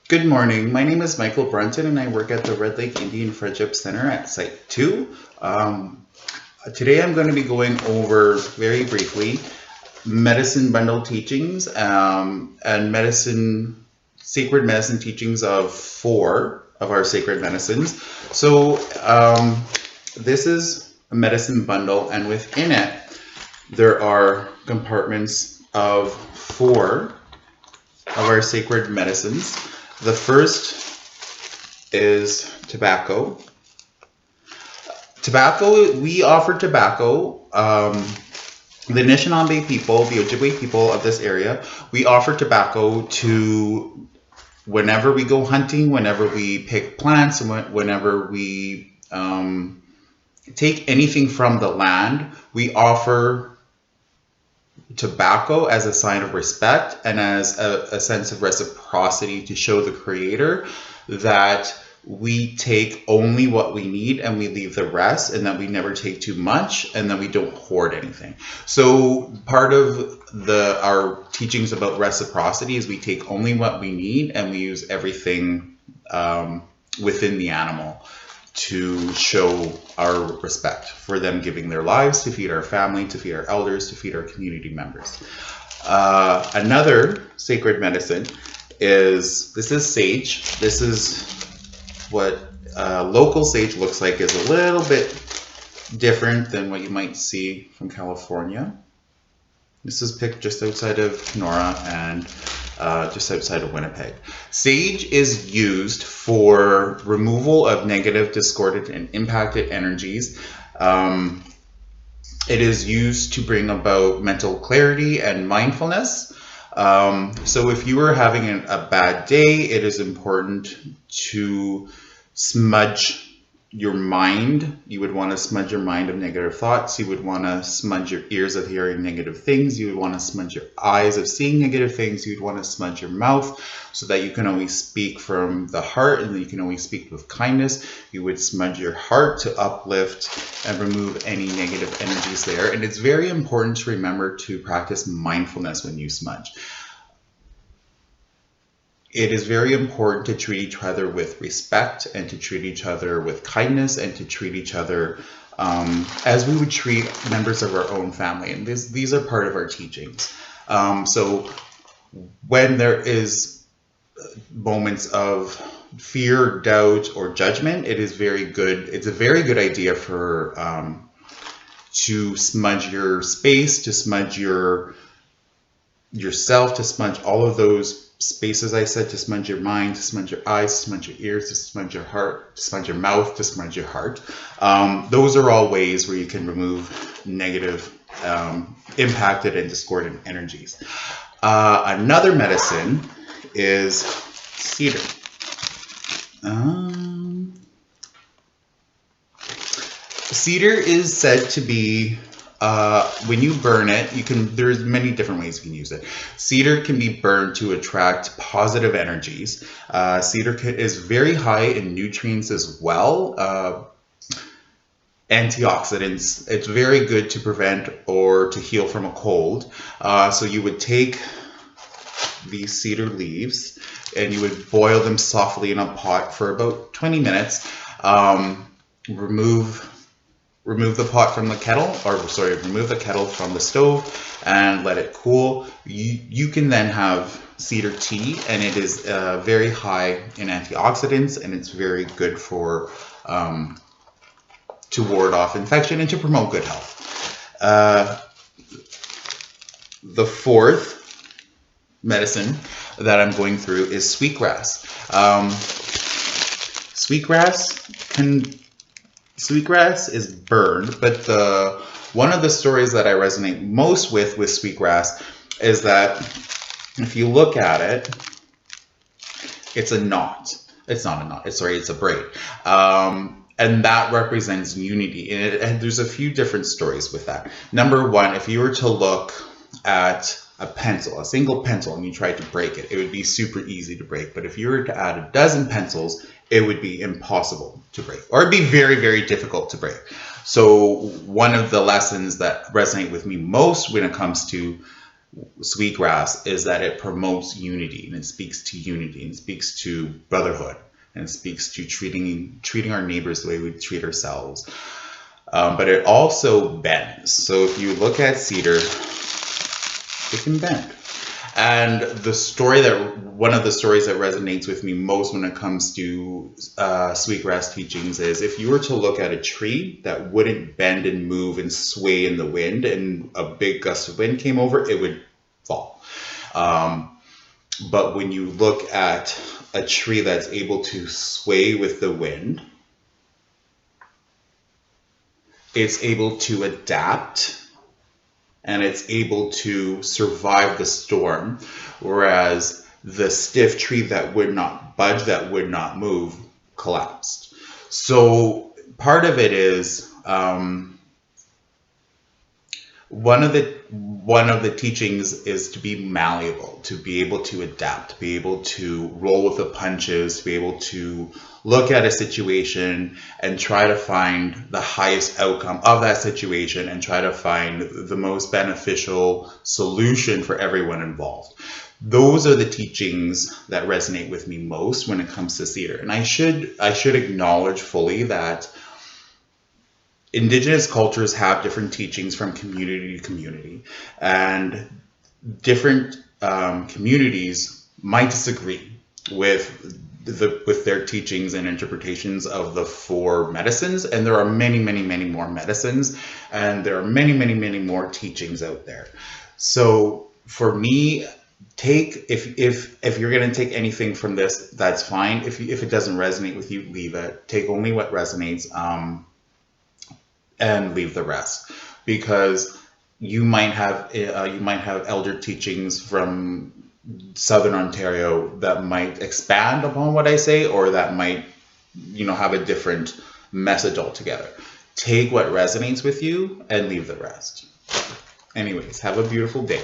Good morning. My name is Michael Brunton and I work at the Red Lake Indian Friendship Center at Site 2. Today I'm going to be going over very briefly medicine bundle teachings and sacred medicine teachings of 4 of our sacred medicines. So this is a medicine bundle, and within it there are compartments of 4 of our sacred medicines. The first is tobacco. We offer tobacco. The Anishinaabe people, the Ojibwe people of this area, we offer tobacco to whenever we go hunting, whenever we pick plants, and whenever we take anything from the land, we offer tobacco as a sign of respect and as a sense of reciprocity to show the Creator that we take only what we need and we leave the rest, and that we never take too much, and that we don't hoard anything. So part of our teachings about reciprocity is we take only what we need and we use everything within the animal to show our respect for them giving their lives to feed our family, to feed our elders, to feed our community members. Another sacred medicine is sage. This is what local sage looks like, is a little bit different than what you might see from California. This is picked just outside of Kenora and just outside of Winnipeg. Sage is used for removal of negative, discordant, and impacted energies. It is used to bring about mental clarity and mindfulness. So if you are having a bad day, it is important to smudge your mind. You would want to smudge your mind of negative thoughts. You would want to smudge your ears of hearing negative things. You would want to smudge your eyes of seeing negative things. You would want to smudge your mouth so that you can always speak from the heart and that you can always speak with kindness. You would smudge your heart to uplift and remove any negative energies there. And it's very important to remember to practice mindfulness when you smudge. It is very important to treat each other with respect and to treat each other with kindness and to treat each other as we would treat members of our own family. And these are part of our teachings. So when there is moments of fear, doubt, or judgment, it is very good. It's a very good idea for to smudge your space, to smudge yourself, to smudge all of those spaces I said, to smudge your mind, to smudge your eyes, to smudge your ears, to smudge your heart, to smudge your mouth, to smudge your heart. Those are all ways where you can remove negative, impacted, and discordant energies. Another medicine is cedar. Cedar is said to be, when you burn it, there's many different ways you can use it. Cedar can be burned to attract positive energies. Cedar is very high in nutrients as well. Antioxidants. It's very good to prevent or to heal from a cold. So you would take these cedar leaves and you would boil them softly in a pot for about 20 minutes. Remove the pot from the kettle, remove the kettle from the stove and let it cool. You can then have cedar tea, and it is very high in antioxidants, and it's very good for to ward off infection and to promote good health. The fourth medicine that I'm going through is sweetgrass. Sweetgrass is burned, but one of the stories that I resonate most with sweetgrass is that if you look at it, it's a knot. It's not a knot. It's a braid. And that represents unity. And there's a few different stories with that. Number one, if you were to look at a single pencil, and you tried to break it, it would be super easy to break. But if you were to add a dozen pencils, it would be impossible to break, or it'd be very, very difficult to break. So one of the lessons that resonate with me most when it comes to Sweetgrass is that it promotes unity, and it speaks to unity, and it speaks to brotherhood, and it speaks to treating our neighbors the way we treat ourselves. But it also bends. So if you look at cedar, it can bend. And one of the stories that resonates with me most when it comes to Sweetgrass teachings is, if you were to look at a tree that wouldn't bend and move and sway in the wind, and a big gust of wind came over, it would fall. But when you look at a tree that's able to sway with the wind, it's able to adapt, and it's able to survive the storm, whereas the stiff tree that would not budge, that would not move, collapsed. So part of it is one of the teachings is to be malleable, to be able to adapt, to be able to roll with the punches, to be able to look at a situation and try to find the highest outcome of that situation, and try to find the most beneficial solution for everyone involved. Those are the teachings that resonate with me most when it comes to Cedar. And I should acknowledge fully that Indigenous cultures have different teachings from community to community, and different communities might disagree with their teachings and interpretations of the 4 medicines. And there are many, many, many more medicines, and there are many, many, many more teachings out there. So for me, if you're going to take anything from this, that's fine. If it doesn't resonate with you, leave it. Take only what resonates, and leave the rest, because you might have elder teachings from Southern Ontario that might expand upon what I say, or that might have a different message altogether. Take what resonates with you and leave the rest. Anyways, have a beautiful day.